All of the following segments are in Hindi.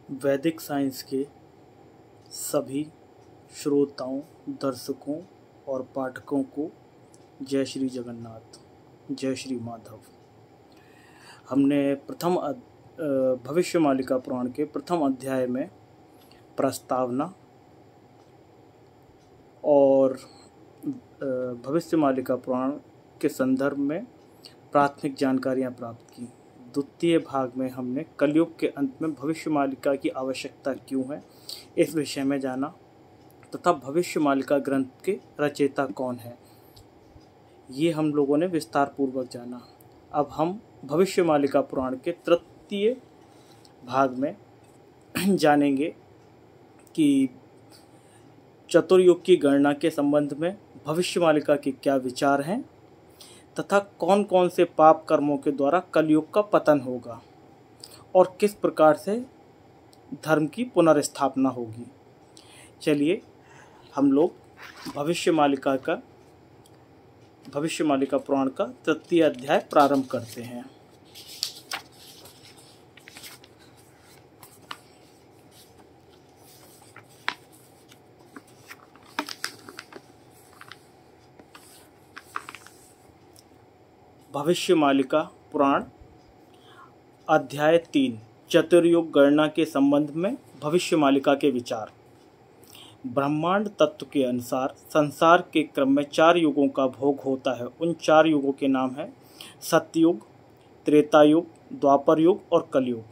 वैदिक साइंस के सभी श्रोताओं, दर्शकों और पाठकों को जय श्री जगन्नाथ, जय श्री माधव। हमने भविष्यमालिका पुराण के प्रथम अध्याय में प्रस्तावना और भविष्यमालिका पुराण के संदर्भ में प्राथमिक जानकारियाँ प्राप्त की। द्वितीय भाग में हमने कलयुग के अंत में भविष्यमालिका की आवश्यकता क्यों है, इस विषय में जाना तथा भविष्यमालिका ग्रंथ के रचयिता कौन है, ये हम लोगों ने विस्तार पूर्वक जाना। अब हम भविष्यमालिका पुराण के तृतीय भाग में जानेंगे कि चतुर्युग की गणना के संबंध में भविष्यमालिका के क्या विचार हैं तथा कौन कौन से पाप कर्मों के द्वारा कलयुग का पतन होगा और किस प्रकार से धर्म की पुनर्स्थापना होगी। चलिए हम लोग भविष्यमालिका पुराण का तृतीय अध्याय प्रारंभ करते हैं। भविष्यमालिका पुराण अध्याय 3 चतुर्युग गणना के संबंध में भविष्यमालिका के विचार। ब्रह्मांड तत्व के अनुसार संसार के क्रम में 4 युगों का भोग होता है। उन 4 युगों के नाम है सतयुग, त्रेतायुग, द्वापर युग और कलयुग।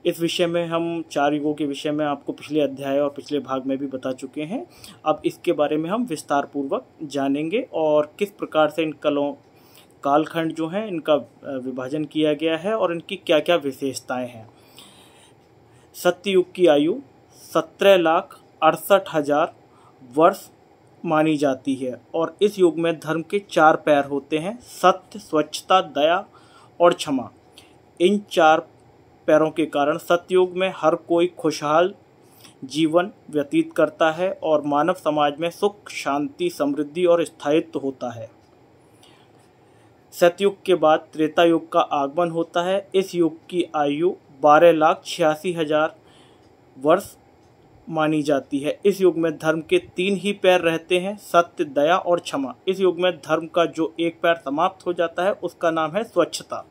इस विषय में हम 4 युगों के विषय में आपको पिछले अध्याय और पिछले भाग में भी बता चुके हैं। अब इसके बारे में हम विस्तार पूर्वक जानेंगे और किस प्रकार से इन कालखंड जो हैं इनका विभाजन किया गया है और इनकी क्या क्या विशेषताएं हैं। सत्ययुग की आयु 17,68,000 वर्ष मानी जाती है और इस युग में धर्म के 4 पैर होते हैं: सत्य, स्वच्छता, दया और क्षमा। इन 4 पैरों के कारण सतयुग में हर कोई खुशहाल जीवन व्यतीत करता है और मानव समाज में सुख, शांति, समृद्धि और स्थायित्व होता है। सतयुग के बाद त्रेता युग का आगमन होता है। इस युग की आयु 12,86,000 वर्ष मानी जाती है। इस युग में धर्म के 3 ही पैर रहते हैं: सत्य, दया और क्षमा। इस युग में धर्म का जो एक पैर समाप्त हो जाता है उसका नाम है स्वच्छता।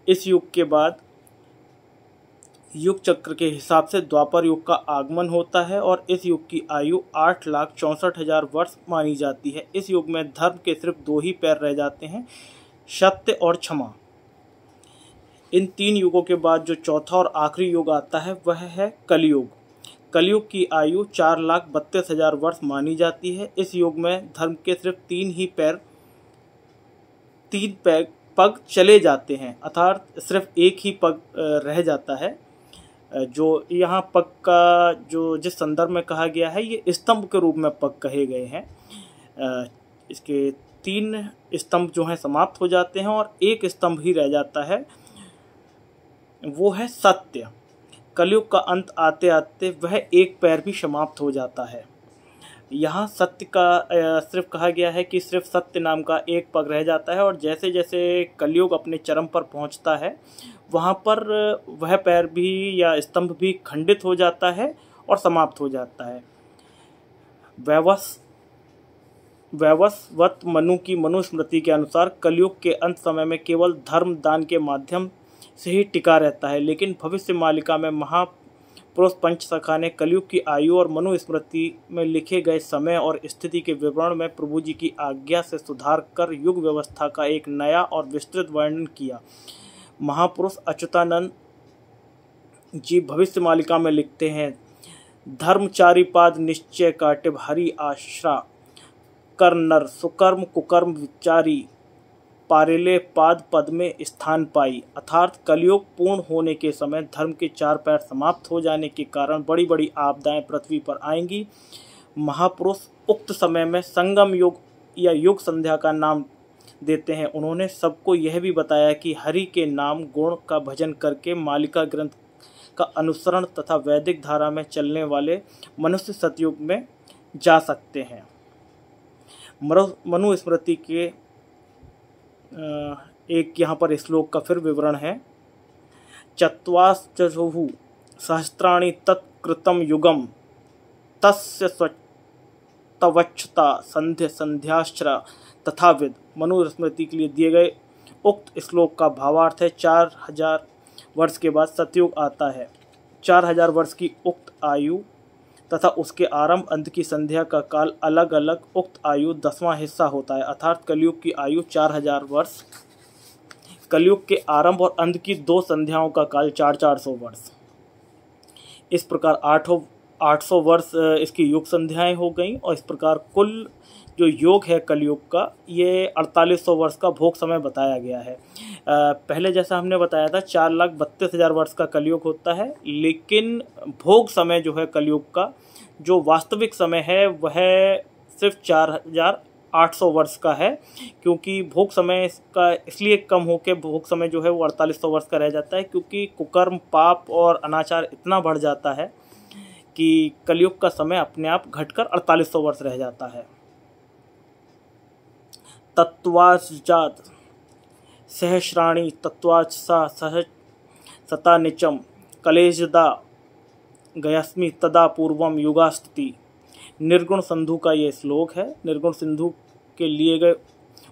इस युग के बाद युग चक्र के हिसाब से द्वापर युग का आगमन होता है और इस युग की आयु 8,64,000 वर्ष मानी जाती है। इस युग में धर्म के सिर्फ 2 ही पैर रह जाते हैं: सत्य और क्षमा। इन 3 युगों के बाद जो चौथा और आखिरी युग आता है वह है कलयुग। कलयुग की आयु 4,32,000 वर्ष मानी जाती है। इस युग में धर्म के सिर्फ 3 पग चले जाते हैं, अर्थात सिर्फ एक ही पग रह जाता है। जो यहाँ पग का जो जिस संदर्भ में कहा गया है ये स्तंभ के रूप में पग कहे गए हैं। इसके 3 स्तंभ जो हैं समाप्त हो जाते हैं और एक स्तंभ ही रह जाता है, वो है सत्य। कलयुग का अंत आते आते वह एक पैर भी समाप्त हो जाता है। यहाँ सत्य का सिर्फ कहा गया है कि सिर्फ सत्य नाम का एक पग रह जाता है और जैसे जैसे कलयुग अपने चरम पर पहुँचता है वहाँ पर वह पैर भी या स्तंभ भी खंडित हो जाता है और समाप्त हो जाता है। वैवस्वत मनु की मनुस्मृति के अनुसार कलयुग के अंत समय में केवल धर्म दान के माध्यम से ही टिका रहता है, लेकिन भविष्यमालिका में महापुरुष पंचसखा ने कलयुग की आयु और मनुस्मृति में लिखे गए समय और स्थिति के विवरण में प्रभु जी की आज्ञा से सुधार कर युग व्यवस्था का एक नया और विस्तृत वर्णन किया। महापुरुष अच्युतानंद जी भविष्यमालिका में लिखते हैं: धर्मचारी पाद निश्चय काटे हरि आश्रा कर नर सुकर्म कुकर्म विचारी पारिले पाद पद में स्थान पाई। अर्थात कलयुग पूर्ण होने के समय धर्म के 4 पैर समाप्त हो जाने के कारण बड़ी बड़ी आपदाएं पृथ्वी पर आएंगी। महापुरुष उक्त समय में संगम युग या युग संध्या का नाम देते हैं। उन्होंने सबको यह भी बताया कि हरि के नाम गुण का भजन करके मालिका ग्रंथ का अनुसरण तथा वैदिक धारा में चलने वाले मनुष्य सतयुग में जा सकते हैं। मनुस्मृति के एक यहाँ पर श्लोक का फिर विवरण है: चत्वाश्चहुः सहस्राणि तत्कृतं युगं तस्य स्वच्छता संध्य संध्याश्चरा तथाविद। मनुस्मृति के लिए दिए गए उक्त श्लोक का भावार्थ है 4000 वर्ष के बाद सतयुग आता है। 4000 वर्ष की उक्त आयु तथा उसके आरंभ अंत की संध्या का काल अलग अलग, उक्त आयु 10वां हिस्सा होता है, अर्थात कलयुग की आयु 4000 वर्ष। कलयुग के आरंभ और अंत की 2 संध्याओं का काल 400 वर्ष। इस प्रकार 800 वर्ष इसकी युग संध्याएं हो गई और इस प्रकार कुल जो योग है कलयुग का ये 4800 वर्ष का भोग समय बताया गया है। पहले जैसा हमने बताया था 4,32,000 वर्ष का कलयुग होता है, लेकिन भोग समय जो है कलयुग का जो वास्तविक समय है वह सिर्फ 4,800 वर्ष का है, क्योंकि भोग समय इसका इसलिए कम होकर भोग समय जो है वो 4800 वर्ष का रह जाता है, क्योंकि कुकर्म पाप और अनाचार इतना बढ़ जाता है कि कलयुग का समय अपने आप घटकर 4800 वर्ष रह जाता है। तत्वाजात सहस्राणि तत्वाचा सता निचम कलेजदा गयस्मि तदा पूर्वम युगास्ति। निर्गुण सिंधु का ये श्लोक है। निर्गुण सिंधु के लिए गए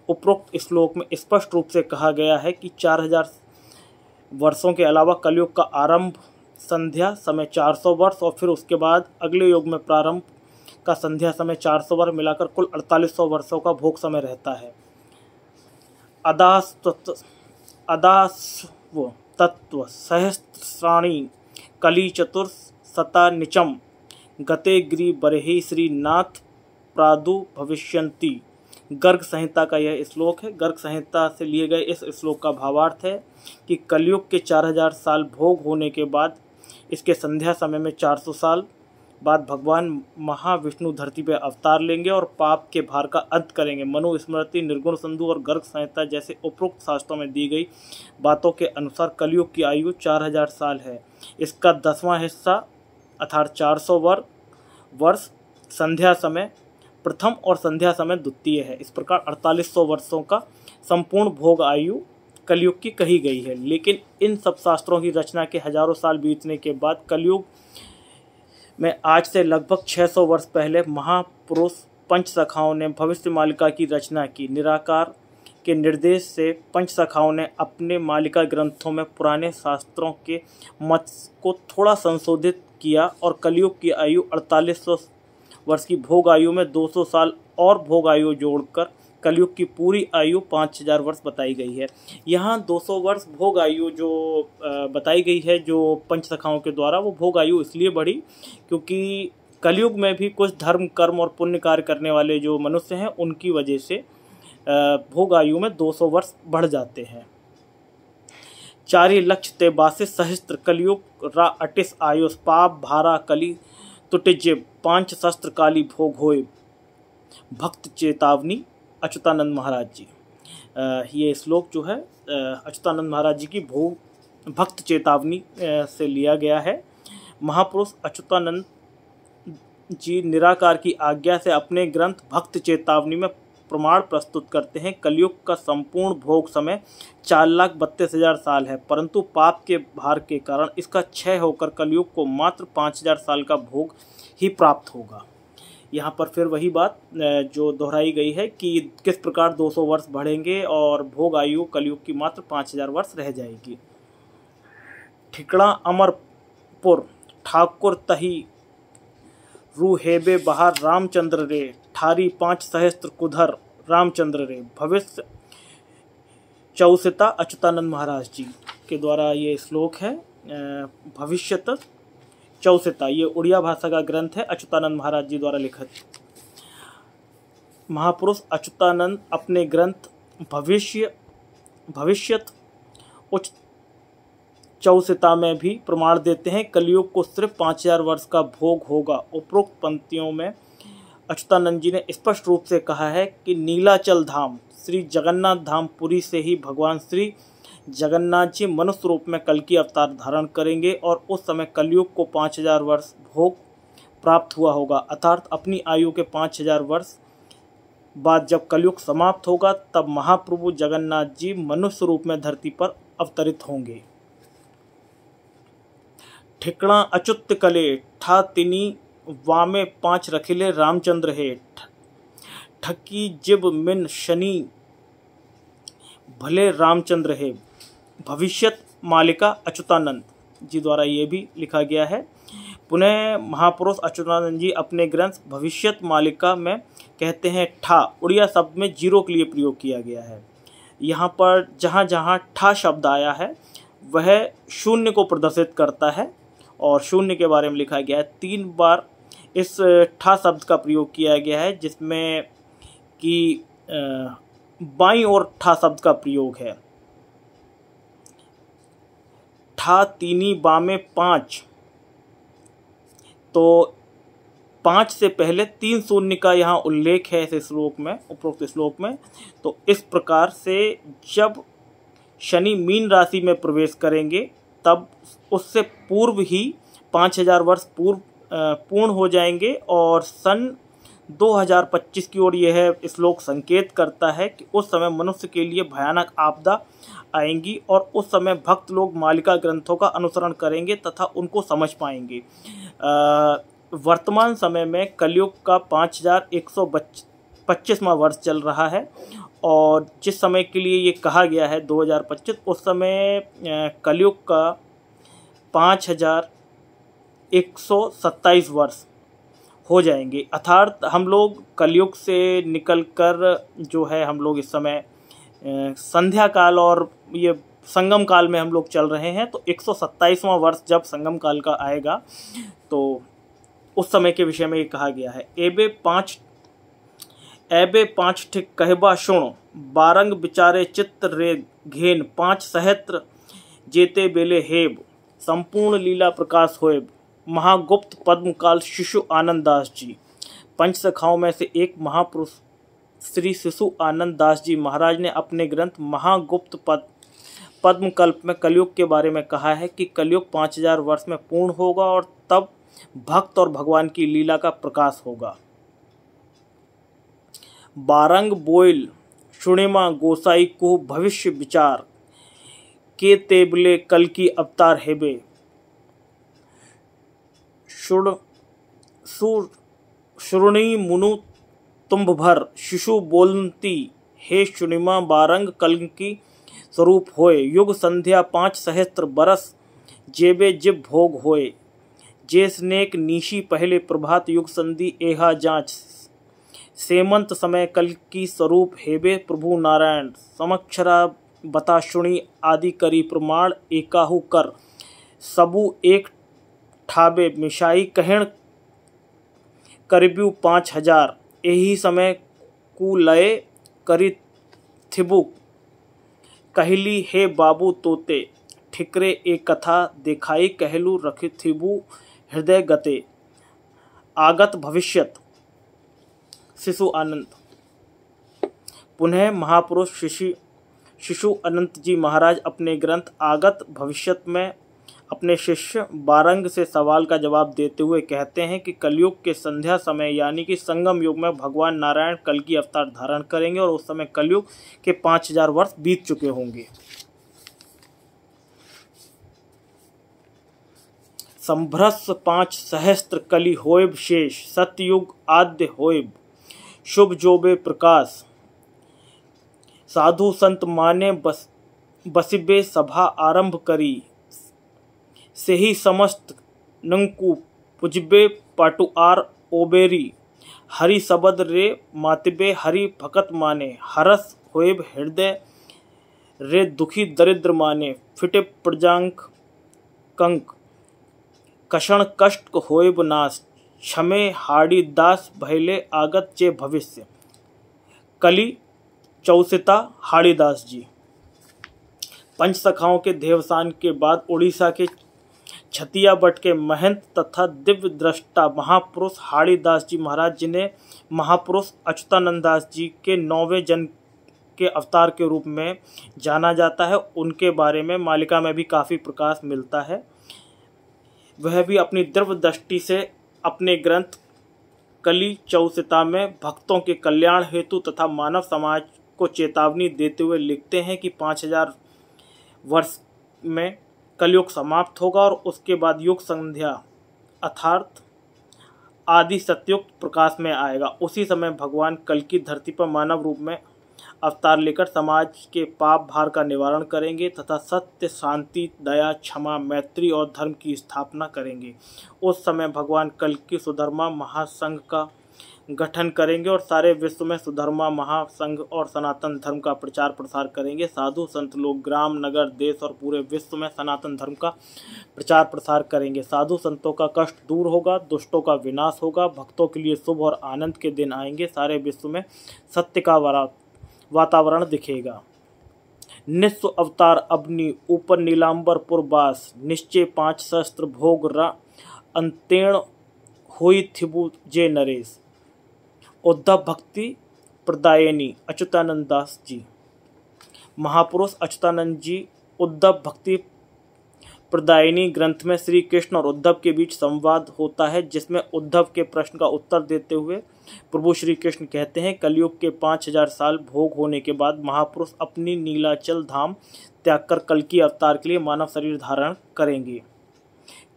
उपरोक्त श्लोक में स्पष्ट रूप से कहा गया है कि 4000 वर्षों के अलावा कलयुग का आरंभ संध्या समय 400 वर्ष और फिर उसके बाद अगले युग में प्रारंभ का संध्या समय 400 वर्ष मिलाकर कुल 4800 वर्षों का भोग समय रहता है। अदास्व तत्व सहस्राणि कली चतुर्शता निचम गते गिरि बरहि श्रीनाथ प्रादु भविष्यन्ति। गर्ग संहिता का यह श्लोक है। गर्ग संहिता से लिए गए इस श्लोक का भावार्थ है कि कलयुग के 4000 साल भोग होने के बाद इसके संध्या समय में 400 साल बाद भगवान महाविष्णु धरती पर अवतार लेंगे और पाप के भार का अंत करेंगे। मनुस्मृति, निर्गुण सिंधु और गर्ग संहिता जैसे उपरोक्त शास्त्रों में दी गई बातों के अनुसार कलयुग की आयु 4000 साल है। इसका 10वां हिस्सा अर्थात 400 वर्ष संध्या समय प्रथम और संध्या समय द्वितीय है। इस प्रकार 4800 वर्षों का संपूर्ण भोग आयु कलयुग की कही गई है। लेकिन इन सब शास्त्रों की रचना के हजारों साल बीतने के बाद कलयुग में आज से लगभग 600 वर्ष पहले महापुरुष पंचसखाओं ने भविष्य मालिका की रचना की। निराकार के निर्देश से पंचसखाओं ने अपने मालिका ग्रंथों में पुराने शास्त्रों के मत को थोड़ा संशोधित किया और कलयुग की आयु 4800 वर्ष की भोग आयु में 200 साल और भोग आयु जोड़कर कलयुग की पूरी आयु 5000 वर्ष बताई गई है। यहाँ 200 वर्ष भोग आयु जो बताई गई है जो पंचसखाओं के द्वारा, वो भोग आयु इसलिए बढ़ी क्योंकि कलयुग में भी कुछ धर्म कर्म और पुण्य कार्य करने वाले जो मनुष्य हैं उनकी वजह से भोग आयु में 200 वर्ष बढ़ जाते हैं। 4,83,000 सहस्त्र कलयुग रा 28 आयुष पाप भारा कली तुटिज्य 5 शस्त्र काली भोग होए। भक्त चेतावनी अच्युतानंद महाराज जी। ये श्लोक जो है अच्युतानंद महाराज जी की भक्त चेतावनी से लिया गया है। महापुरुष अच्युतानंद जी निराकार की आज्ञा से अपने ग्रंथ भक्त चेतावनी में प्रमाण प्रस्तुत करते हैं। कलयुग का संपूर्ण भोग समय 4,32,000 साल है, परंतु पाप के भार के कारण इसका क्षय होकर कलयुग को मात्र 5,000 साल का भोग ही प्राप्त होगा। यहाँ पर फिर वही बात जो दोहराई गई है कि किस प्रकार 200 वर्ष बढ़ेंगे और भोग आयु कलयुग की मात्र 5,000 वर्ष रह जाएगी। ठिकड़ा अमरपुर ठाकुर तही रूहेबे बहार रामचंद्र रे ठारी 5 सहस्त्र कुधर रामचंद्र रे। भविष्य चौसिता अच्युतानंद महाराज जी के द्वारा ये श्लोक है। भविष्यत चौसिता ये उड़िया भाषा का ग्रंथ है, अच्युतानंद महाराज जी द्वारा लिखित। महापुरुष अच्युतानंद अपने ग्रंथ भविष्यत उच्च चौसिता में भी प्रमाण देते हैं कलयुग को सिर्फ 5,000 वर्ष का भोग होगा। उपरोक्त पंक्तियों में अच्युतानंद जी ने स्पष्ट रूप से कहा है कि नीलाचल धाम श्री जगन्नाथ धाम पुरी से ही भगवान श्री जगन्नाथ जी मनुष्य रूप में कल की अवतार धारण करेंगे और उस समय कलयुग को 5,000 वर्ष भोग प्राप्त हुआ होगा। अर्थात अपनी आयु के 5,000 वर्ष बाद जब कलयुग समाप्त होगा तब महाप्रभु जगन्नाथ जी मनुष्य रूप में धरती पर अवतरित होंगे। ठिकणा अच्युत कले ठा तिनी वामे 5 रखिले रामचंद्र हे ठकी जिब मिन शनि भले रामचंद्र है। भविष्यत मालिका अच्युतानंद जी द्वारा ये भी लिखा गया है। पुनः महापुरुष अच्युतानंद जी अपने ग्रंथ भविष्यत मालिका में कहते हैं ठा उड़िया शब्द में जीरो के लिए प्रयोग किया गया है। यहाँ पर जहाँ जहाँ ठा शब्द आया है वह शून्य को प्रदर्शित करता है और शून्य के बारे में लिखा गया है। 3 बार इस ठा शब्द का प्रयोग किया गया है, जिसमें कि बाईं ओर ठा शब्द का प्रयोग है। ठा तीनी बामे 5, तो 5 से पहले 3 शून्य का यहाँ उल्लेख है इस श्लोक में, उपरोक्त श्लोक में। तो इस प्रकार से जब शनि मीन राशि में प्रवेश करेंगे तब उससे पूर्व ही 5000 वर्ष पूर्व पूर्ण हो जाएंगे और सन 2025 की ओर यह श्लोक संकेत करता है कि उस समय मनुष्य के लिए भयानक आपदा आएंगी और उस समय भक्त लोग मालिका ग्रंथों का अनुसरण करेंगे तथा उनको समझ पाएंगे। वर्तमान समय में कलयुग का 5125वां वर्ष चल रहा है और जिस समय के लिए ये कहा गया है 2025, उस समय कलयुग का 5127 वर्ष हो जाएंगे। अर्थात हम लोग कलयुग से निकलकर जो है हम लोग इस समय संध्या काल और ये संगम काल में हम लोग चल रहे हैं। तो 127वां वर्ष जब संगम काल का आएगा तो उस समय के विषय में ये कहा गया है। एबे पाँच ठिक कहबा शुण बारंग बिचारे चित्त रे घेन 5 सहस्त्र जेते बेले हेब संपूर्ण लीला प्रकाश होएब। महागुप्त पद्मकाल शिशु आनंद दास जी। पंचसखाओं में से एक महापुरुष श्री शिशु आनंद दास जी महाराज ने अपने ग्रंथ महागुप्त पद्मकल्प में कलयुग के बारे में कहा है कि कलयुग 5000 वर्ष में पूर्ण होगा और तब भक्त और भगवान की लीला का प्रकाश होगा। बारंग बोइल शुणिमा गोसाई को भविष्य विचार के तेबले कल की अवतार हेबे शुरुणी मुनु तुम्भ भर शिशु बोलती हे शुनिमा बारंग कल की स्वरूप होए। युग संध्या 5 सहस्त्र बरस जेबे जिब भोग होए। जे स्नेक नीशी पहले प्रभात युग संधि एहा जांच सेमंत समय कल की स्वरूप हेबे प्रभु नारायण समक्षरा बता शुणी आदि करी प्रमाण एकाहु कर सबू एक ठाबे मिशाई कहण करीबू 5000 यही समय कु लय करी थिबु कहली हे बाबू तोते ठिकरे एक कथा दिखाई कहलू रखि थिबु हृदय गते। आगत भविष्यत शिशु आनंद। पुनः महापुरुष शिशु अनंत जी महाराज अपने ग्रंथ आगत भविष्यत में अपने शिष्य बारंग से सवाल का जवाब देते हुए कहते हैं कि कलयुग के संध्या समय यानी कि संगम युग में भगवान नारायण कल की अवतार धारण करेंगे और उस समय कलयुग के 5000 वर्ष बीत चुके होंगे। संभ्रस 5 सहस्त्र कली होएब शेष सतयुग आद्य होएब शुभ जोबे प्रकाश साधु संत माने बसिबे सभा आरंभ करी से ही समस्त नंकु पुजबे पाटुआर ओबेरी हरि सबद रे मातिबे हरि भकत माने हरस होएब हृदय रे दुखी दरिद्र माने फिटे प्रजांक कंक कषण कष्ट होएब नाश क्षमे हाड़ी दास भैले आगत चे भविष्य। कली चौसिता हाड़ीदास जी। पंचसखाओं के देवसान के बाद उड़ीसा के छतिया बट के महंत तथा दिव्य दृष्टा महापुरुष हाड़ीदास जी महाराज, जिन्हें महापुरुष अच्युतानंद दास जी के 9वें जन्म के अवतार के रूप में जाना जाता है, उनके बारे में मालिका में भी काफ़ी प्रकाश मिलता है। वह भी अपनी दिव्य दृष्टि से अपने ग्रंथ कली चौसिता में भक्तों के कल्याण हेतु तथा मानव समाज को चेतावनी देते हुए लिखते हैं कि 5000 वर्ष में कलयुग समाप्त होगा और उसके बाद युग संध्या अर्थात आदि सत्युग प्रकाश में आएगा। उसी समय भगवान कल्कि धरती पर मानव रूप में अवतार लेकर समाज के पाप भार का निवारण करेंगे तथा सत्य, शांति, दया, क्षमा, मैत्री और धर्म की स्थापना करेंगे। उस समय भगवान कल्कि सुधर्मा महासंघ का गठन करेंगे और सारे विश्व में सुधर्मा महासंघ और सनातन धर्म का प्रचार प्रसार करेंगे। साधु संत लोग ग्राम, नगर, देश और पूरे विश्व में सनातन धर्म का प्रचार प्रसार करेंगे। साधु संतों का कष्ट दूर होगा, दुष्टों का विनाश होगा, भक्तों के लिए शुभ और आनंद के दिन आएंगे। सारे विश्व में सत्य का वातावरण दिखेगा। निस्व अवतार अग्नि ऊपर नीलांबर पुरवास, निश्चय 5 सहस्त्र भोग अंतेण हुई थिबु जे नरेश। उद्धव भक्ति प्रदायिनी अच्युतानंद दास जी। महापुरुष अच्युतानंद जी उद्धव भक्ति प्रदायिनी ग्रंथ में श्री कृष्ण और उद्धव के बीच संवाद होता है, जिसमें उद्धव के प्रश्न का उत्तर देते हुए प्रभु श्री कृष्ण कहते हैं, कलयुग के 5000 साल भोग होने के बाद महापुरुष अपनी नीलाचल धाम त्याग कर कल्कि अवतार के लिए मानव शरीर धारण करेंगे।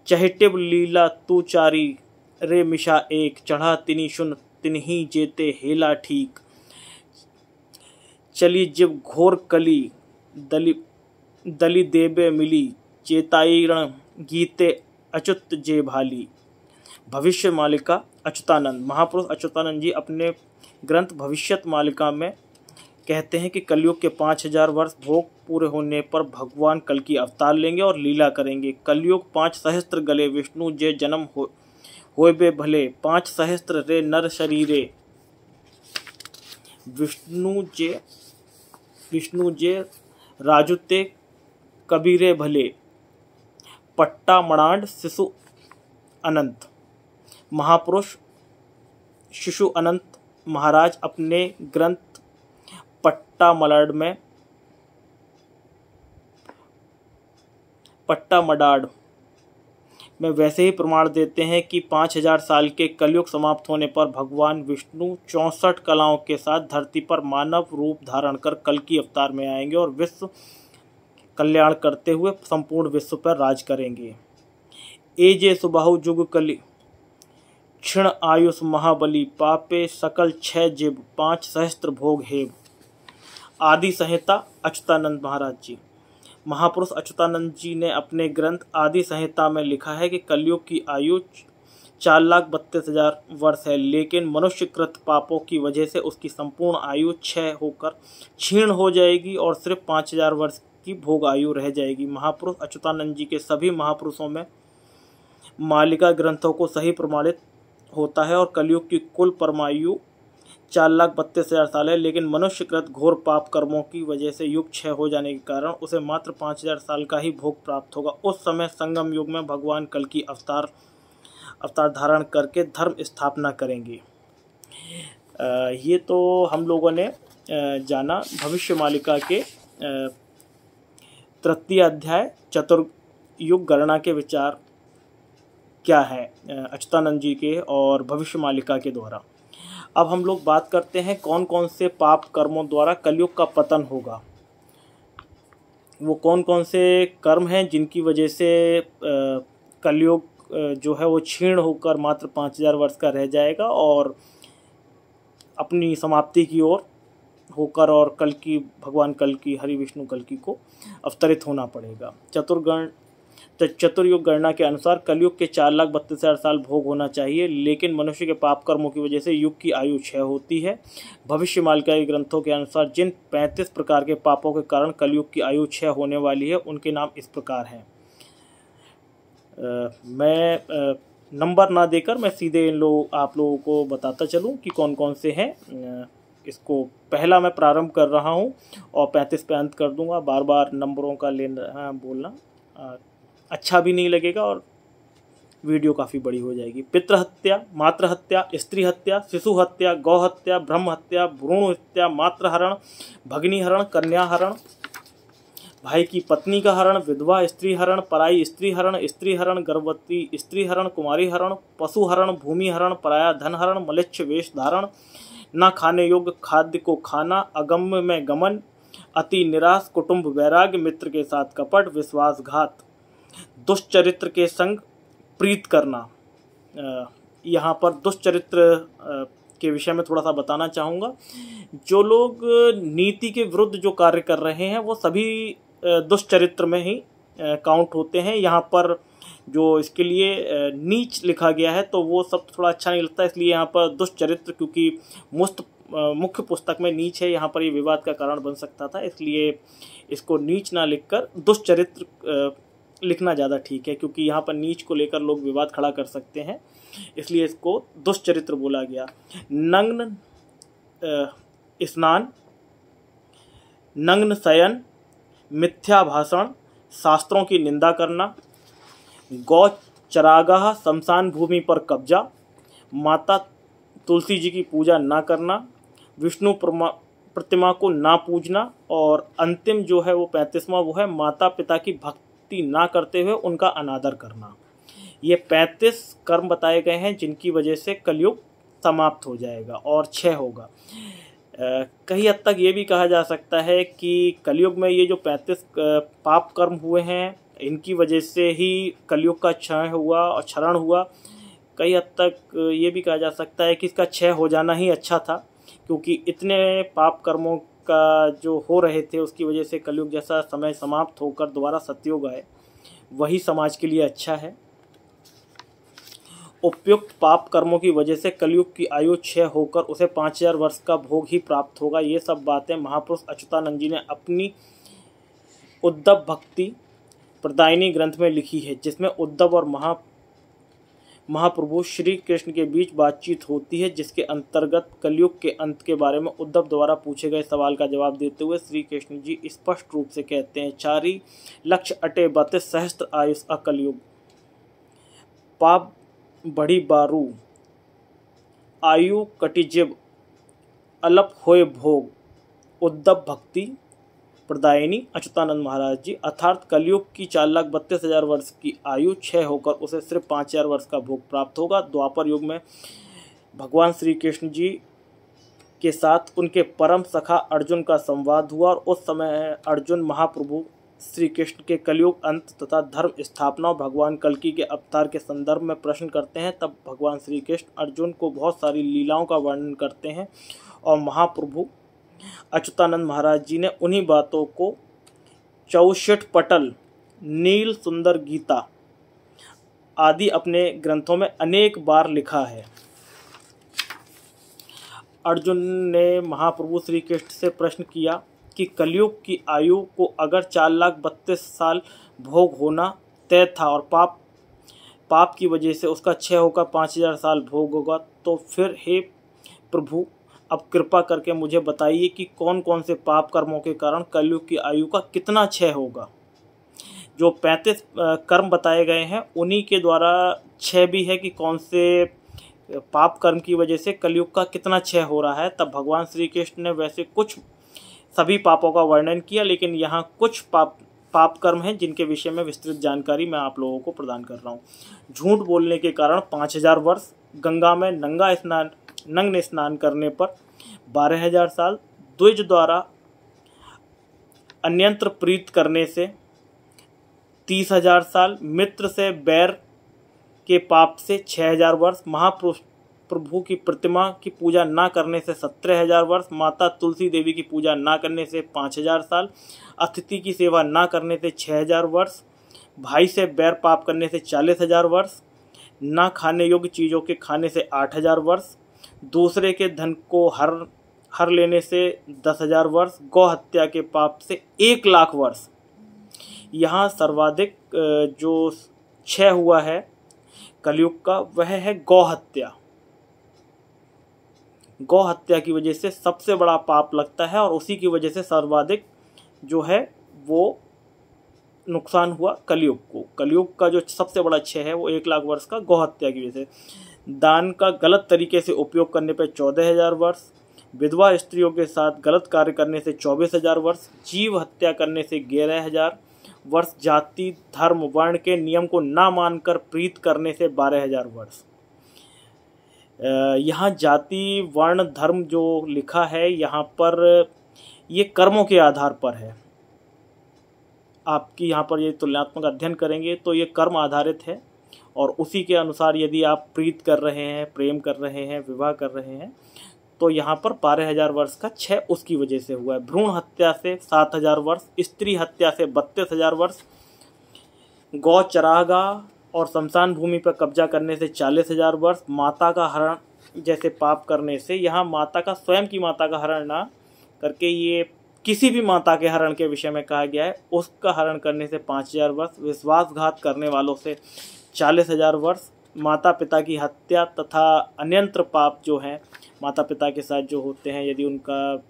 चहिटिब लीला तू चारी रे मिशा एक, चढ़ा तिनी सुन तिन्ही जेते हेला ठीक। चली जिब घोर कली दली देबे मिली, चेताईरण गीते अच्युत जे भाली। भविष्य मालिका अच्युतानंद। महापुरुष अच्युतानंद जी अपने ग्रंथ भविष्यत मालिका में कहते हैं कि कलयुग के 5000 वर्ष भोग पूरे होने पर भगवान कल्कि अवतार लेंगे और लीला करेंगे। कलयुग 5 सहस्त्र गले विष्णु जे जन्म होए भले, 5 सहस्त्र रे नर शरीरे। विष्णु जे राजुते कबीरे भले, पट्टा मणांड शिशु अनंत। महापुरुष शिशु अनंत महाराज अपने ग्रंथ पट्टा मडाड में वैसे ही प्रमाण देते हैं कि 5000 साल के कलयुग समाप्त होने पर भगवान विष्णु 64 कलाओं के साथ धरती पर मानव रूप धारण कर कल्कि अवतार में आएंगे और विश्व कल्याण करते हुए संपूर्ण विश्व पर राज करेंगे। एजे सुबाहु जुग कलि क्षण आयुष महाबली, पापे सकल 6 जिब 5 सहस्त्र भोग हेब। आदि संहिता अच्युतानंद महाराज जी। महापुरुष अच्युतानंद जी ने अपने ग्रंथ आदि संहिता में लिखा है कि कलयुग की आयु 4,32,000 वर्ष है, लेकिन मनुष्यकृत पापों की वजह से उसकी संपूर्ण आयु क्षय होकर क्षीण हो जाएगी और सिर्फ 5000 वर्ष की भोग आयु रह जाएगी। महापुरुष अच्युतानंद जी के सभी महापुरुषों में मालिका ग्रंथों को सही प्रमाणित होता है और कलयुग की कुल परमायु 4,32,000 साल है, लेकिन मनुष्यकृत घोर पाप कर्मों की वजह से युग क्षय हो जाने के कारण उसे मात्र 5000 साल का ही भोग प्राप्त होगा। उस समय संगम युग में भगवान कल्कि अवतार धारण करके धर्म स्थापना करेंगे। ये तो हम लोगों ने जाना भविष्य मालिका के तृतीय अध्याय चतुर्युग गणना के विचार क्या है अच्युतानंद जी के और भविष्य मालिका के द्वारा। अब हम लोग बात करते हैं कौन कौन से पाप कर्मों द्वारा कलयुग का पतन होगा। वो कौन कौन से कर्म हैं जिनकी वजह से कलयुग जो है वो क्षीण होकर मात्र 5000 वर्ष का रह जाएगा और अपनी समाप्ति की ओर होकर और कल्कि भगवान कल्कि हरि विष्णु कल्कि को अवतरित होना पड़ेगा। चतुर्युग गणना के अनुसार कलयुग के 4,32,000 साल भोग होना चाहिए, लेकिन मनुष्य के पाप कर्मों की वजह से युग की आयु क्षय होती है। भविष्य मालिका के ग्रंथों के अनुसार जिन 35 प्रकार के पापों के कारण कलयुग की आयु क्षय होने वाली है उनके नाम इस प्रकार हैं। मैं नंबर ना देकर मैं सीधे आप लोगों को बताता चलूं कि कौन कौन से हैं। इसको पहला मैं प्रारंभ कर रहा हूं और 35 पे अंत कर दूंगा। बार बार नंबरों का बोलना अच्छा भी नहीं लगेगा और वीडियो काफ़ी बड़ी हो जाएगी। पितृ हत्या, मातृ हत्या, स्त्री हत्या, शिशु हत्या, गौ हत्या, ब्रह्म हत्या, भ्रूण हत्या, मातृहरण, भगिनी हरण, कन्या हरण, भाई की पत्नी का हरण, विधवा स्त्री हरण, पराई स्त्री हरण, गर्भवती स्त्री हरण, कुमारी हरण, पशु हरण, भूमि हरण, पराया धन हरण, मलेच्छ वेश धारण, न खाने योग्य खाद्य को खाना, अगम्य में गमन, अति निराश, कुटुंब वैराग्य, मित्र के साथ कपट, विश्वासघात, दुष्चरित्र के संग प्रीत करना। यहाँ पर दुष्चरित्र के विषय में थोड़ा सा बताना चाहूँगा। जो लोग नीति के विरुद्ध जो कार्य कर रहे हैं वो सभी दुष्चरित्र में ही काउंट होते हैं। यहाँ पर जो इसके लिए नीच लिखा गया है तो वो सब थोड़ा अच्छा नहीं लगता, इसलिए यहाँ पर दुष्चरित्र, क्योंकि मुख्य पुस्तक में नीच है, यहाँ पर ये विवाद का कारण बन सकता था, इसलिए इसको नीच ना लिखकर दुष्चरित्र लिखना ज़्यादा ठीक है, क्योंकि यहाँ पर नीच को लेकर लोग विवाद खड़ा कर सकते हैं, इसलिए इसको दुष्चरित्र बोला गया। नग्न स्नान, नग्न शयन, मिथ्या भाषण, शास्त्रों की निंदा करना, गौ चरागाह शमशान भूमि पर कब्जा, माता तुलसी जी की पूजा ना करना, विष्णु प्रतिमा को ना पूजना, और अंतिम जो है वो 35वां वो है माता पिता की भक्ति ना करते हुए उनका अनादर करना। ये 35 कर्म बताए गए हैं जिनकी वजह से कलयुग समाप्त हो जाएगा और क्षय होगा। कई हद तक ये भी कहा जा सकता है कि कलयुग में ये जो 35 पाप कर्म हुए हैं इनकी वजह से ही कलयुग का क्षय हुआ और क्षरण हुआ। कई हद तक ये भी कहा जा सकता है कि इसका क्षय हो जाना ही अच्छा था, क्योंकि इतने पाप कर्मों का जो हो रहे थे उसकी वजह से कलयुग जैसा समय समाप्त होकर दोबारा सतयुग आए, वही समाज के लिए अच्छा है। उपयुक्त पाप कर्मों की वजह से कलयुग की आयु क्षय होकर उसे 5000 वर्ष का भोग ही प्राप्त होगा। ये सब बातें महापुरुष अच्युतानंद जी ने अपनी उद्धव भक्ति प्रदायिनी ग्रंथ में लिखी है, जिसमें उद्धव और महाप्रभु श्री कृष्ण के बीच बातचीत होती है, जिसके अंतर्गत कलयुग के अंत के बारे में उद्धव द्वारा पूछे गए सवाल का जवाब देते हुए श्री कृष्ण जी स्पष्ट रूप से कहते हैं, 4 लक्ष अटे 32 सहस्त्र आयुष अकलयुग, पाप बड़ी बारू, आयु कटिजिब, अलप होय भोग, उद्धव भक्ति प्रदायिनी अच्युतानंद महाराज जी। अर्थात कलयुग की 4,32,000 वर्ष की आयु क्षय होकर उसे सिर्फ 5,000 वर्ष का भोग प्राप्त होगा। द्वापर युग में भगवान श्री कृष्ण जी के साथ उनके परम सखा अर्जुन का संवाद हुआ और उस समय अर्जुन महाप्रभु श्री कृष्ण के कलयुग अंत तथा धर्म स्थापना और भगवान कल्कि के अवतार के संदर्भ में प्रश्न करते हैं। तब भगवान श्री कृष्ण अर्जुन को बहुत सारी लीलाओं का वर्णन करते हैं और महाप्रभु अच्युतानंद महाराज जी ने उन्हीं बातों को 64 पटल, नील सुंदर गीता आदि अपने ग्रंथों में अनेक बार लिखा है। अर्जुन ने महाप्रभु श्री कृष्ण से प्रश्न किया कि कलयुग की आयु को अगर 4,32,000 साल भोग होना तय था और पाप की वजह से उसका क्षय होकर 5,000 साल भोग होगा, तो फिर हे प्रभु अब कृपा करके मुझे बताइए कि कौन कौन से पाप कर्मों के कारण कलयुग की आयु का कितना क्षय होगा। जो 35 कर्म बताए गए हैं उन्हीं के द्वारा क्षय भी है कि कौन से पाप कर्म की वजह से कलयुग का कितना क्षय हो रहा है। तब भगवान श्री कृष्ण ने वैसे कुछ सभी पापों का वर्णन किया, लेकिन यहाँ कुछ पाप कर्म हैं जिनके विषय में विस्तृत जानकारी मैं आप लोगों को प्रदान कर रहा हूँ। झूठ बोलने के कारण 5,000 वर्ष, गंगा में नग्न स्नान करने पर 12,000 साल, द्विज द्वारा अन्यंत्र प्रीत करने से 30,000 साल, मित्र से बैर के पाप से 6,000 वर्ष, महाप्रभु की प्रतिमा की पूजा ना करने से 17,000 वर्ष, माता तुलसी देवी की पूजा ना करने से 5,000 साल, अतिथि की सेवा ना करने से 6,000 वर्ष, भाई से बैर पाप करने से 40,000 वर्ष, ना खाने योग्य चीज़ों के खाने से 8,000 वर्ष, दूसरे के धन को हर लेने से 10,000 वर्ष, गौ हत्या के पाप से 1,00,000 वर्ष। यहाँ सर्वाधिक जो क्षय हुआ है कलयुग का वह है गौ हत्या। गौ हत्या की वजह से सबसे बड़ा पाप लगता है और उसी की वजह से सर्वाधिक जो है वो नुकसान हुआ कलयुग को। कलयुग का जो सबसे बड़ा क्षय है वो 1,00,000 वर्ष का गौ हत्या की वजह से। दान का गलत तरीके से उपयोग करने पर 14,000 वर्ष, विधवा स्त्रियों के साथ गलत कार्य करने से 24,000 वर्ष, जीव हत्या करने से 11,000 वर्ष, जाति धर्म वर्ण के नियम को ना मानकर प्रीत करने से 12,000 वर्ष। यहाँ जाति वर्ण धर्म जो लिखा है यहाँ पर ये कर्मों के आधार पर है। आपकी यहाँ पर ये तुलनात्मक अध्ययन करेंगे तो ये कर्म आधारित है, और उसी के अनुसार यदि आप प्रीत कर रहे हैं, प्रेम कर रहे हैं, विवाह कर रहे हैं, तो यहाँ पर 12,000 वर्ष का 6 उसकी वजह से हुआ है। भ्रूण हत्या से 7,000 वर्ष, स्त्री हत्या से 32,000 वर्ष, गौ चरागाह और शमशान भूमि पर कब्जा करने से 40,000 वर्ष, माता का हरण जैसे पाप करने से, यहाँ माता का, स्वयं की माता का हरण ना करके ये किसी भी माता के हरण के विषय में कहा गया है, उसका हरण करने से 5,000 वर्ष, विश्वासघात करने वालों से 40,000 वर्ष, माता पिता की हत्या तथा अन्यंत्र पाप जो हैं माता पिता के साथ जो होते हैं, यदि उनका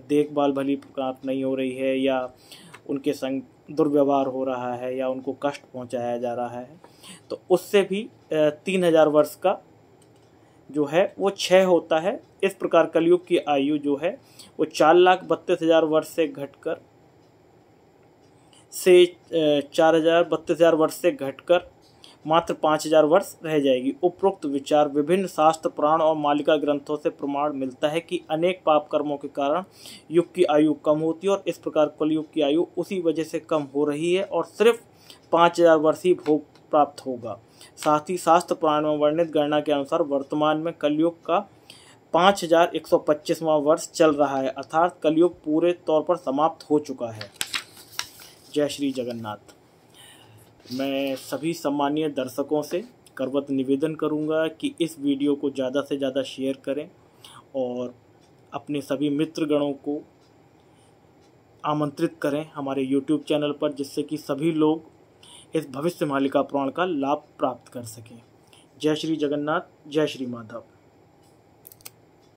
देखभाल भली प्रकार नहीं हो रही है या उनके संग दुर्व्यवहार हो रहा है या उनको कष्ट पहुंचाया जा रहा है, तो उससे भी 3,000 वर्ष का जो है वो 6 होता है। इस प्रकार कलयुग की आयु जो है वो 4,32,000 वर्ष से घटकर 4,32,000 वर्ष से घटकर मात्र 5,000 वर्ष रह जाएगी। उपरोक्त विचार विभिन्न शास्त्र, पुराण और मालिका ग्रंथों से प्रमाण मिलता है कि अनेक पाप कर्मों के कारण युग की आयु कम होती है, और इस प्रकार कलयुग की आयु उसी वजह से कम हो रही है और सिर्फ 5,000 वर्ष ही भोग प्राप्त होगा। साथ ही शास्त्र पुराण में वर्णित गणना के अनुसार वर्तमान में कलयुग का 5,125वां वर्ष चल रहा है, अर्थात कलयुग पूरे तौर पर समाप्त हो चुका है। जय श्री जगन्नाथ। मैं सभी सम्मानीय दर्शकों से करवत निवेदन करूंगा कि इस वीडियो को ज़्यादा से ज़्यादा शेयर करें और अपने सभी मित्रगणों को आमंत्रित करें हमारे YouTube चैनल पर, जिससे कि सभी लोग इस भविष्य मालिका पुराण का लाभ प्राप्त कर सकें। जय श्री जगन्नाथ, जय श्री माधव।